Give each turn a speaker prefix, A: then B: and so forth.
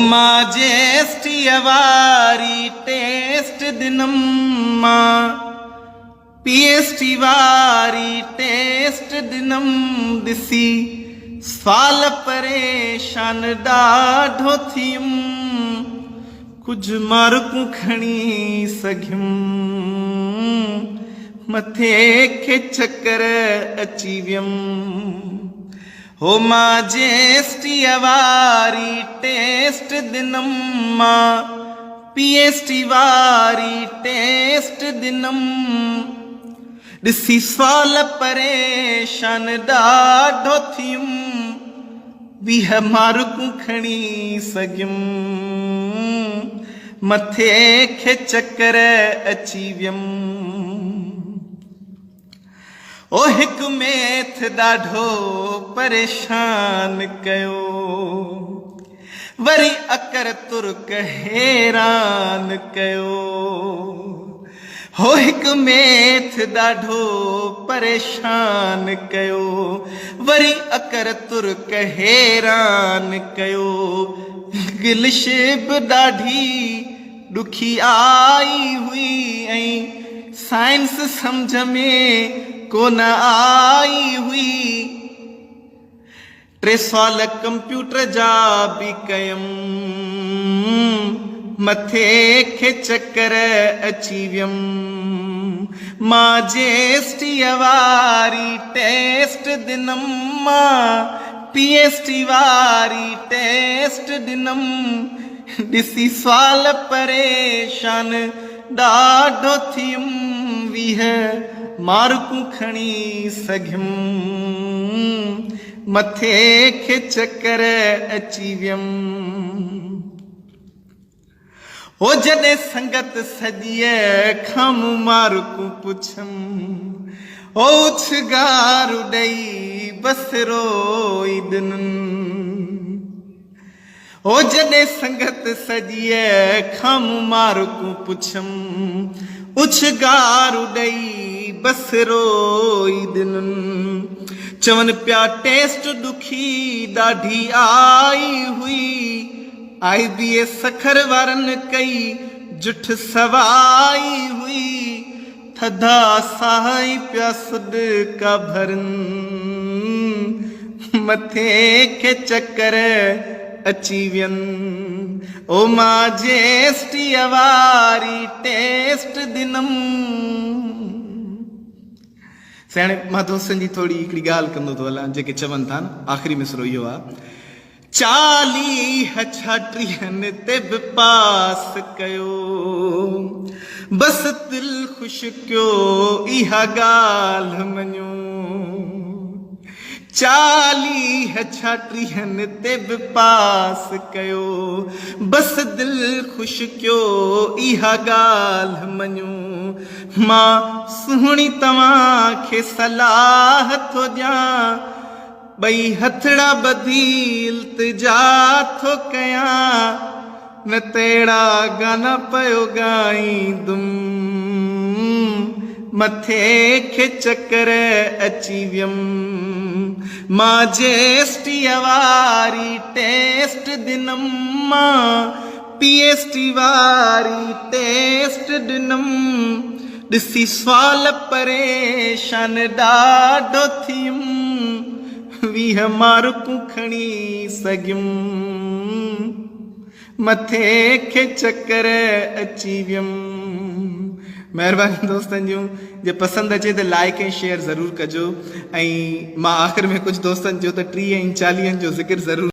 A: माजेस्टी वारी टेस्ट दिनम मां पीएसटी वारी टेस्ट दिनम दिसी सवाल परेशान ॾाढो थियुम कुछ मार्कूं खणी सघियुम मथे खे चक्कर अची वियम हो माजेस्टी वारी टेस्ट दिनम मां पीएसटी वारी टेस्ट दिनम ॾिसी सवाल परेशान ॾाढो थियुम 20 मार्कूं खणी सघियुम मथे खे चक्कर अची वियम ओ हिक मैथ ॾाढो परेशान कयो वरी अकर तुर्क हैरान कयो हो हिक मैथ ॾाढो परेशान कयो वरी अकर तुर्क हैरान कयो इंग्लिश बि ॾाढी ॾुखी आई हुई ऐं साइंस सम्झ में कोन आई हुई 3 साल कंप्यूटर जा बि कयम मथे खे चक्कर अची वियम माजेस्टी वारी टेस्ट दिनम मां पीएसटी वारी टेस्ट दिनम ॾिसी सवाल परेशान ॾाढो थियुम 20 मार्कूं खणी सघियुम मथे खे चक्कर अची वियम हो जॾहिं संगत सॼीअ खां मूं मार्कूं पुछम हो उछगारू ॾेई बस रोई ॾिननि हो जॾहिं संगत सॼीअ खां मूं मार्कूं पुछम उछगारू ॾेई बस रोई ॾिननि चवनि पिया टेस्ट ॾुखी ॾाढी आई हुई IBS सखर वारनि कई जुठ सवाई हुई थधा साह पिया सॾका भरनि मथे खे चक्कर अची वियनि ओ माजेस्टी वारी टेस्ट दिनम सेणे मां दोस्तनि जी थोड़ी हिकिड़ी ॻाल्हि कंदो थो हलां जेके चवनि था न आख़िरी मिसरो इहो आहे 40 छात्रियनि ते बि पास कयो बस दिल ख़ुश कयो इहा ॻाल्हि मञो 40 छात्रियनि ते बि पास कयो बस दिल ख़ुश कयो इहा ॻाल्हि मञो मां सुहिणी तव्हांखे सलाह थो ॾियां ॿई हथड़ा ॿधी इल्तिजा थो कयां न तहिड़ा गाना पियो ॻाईंदुम मथे खे चक्कर अची वियम माजेस्टी वारी टेस्ट दिनम मां पीएसटी वारी टेस्ट दिनम ॾिसी सवाल परेशान ॾाढो थियुम 20 मार्कूं खणी सघियुम मथे खे चक्कर अची वियम महिरबानी दोस्तनि जूं जे पसंदि अचे त लाइक ऐं शेयर ज़रूरु कजो ऐं मां आख़िर में कुझु दोस्तनि जो त 30 ऐं 40 जो ज़िक्र ज़रूरु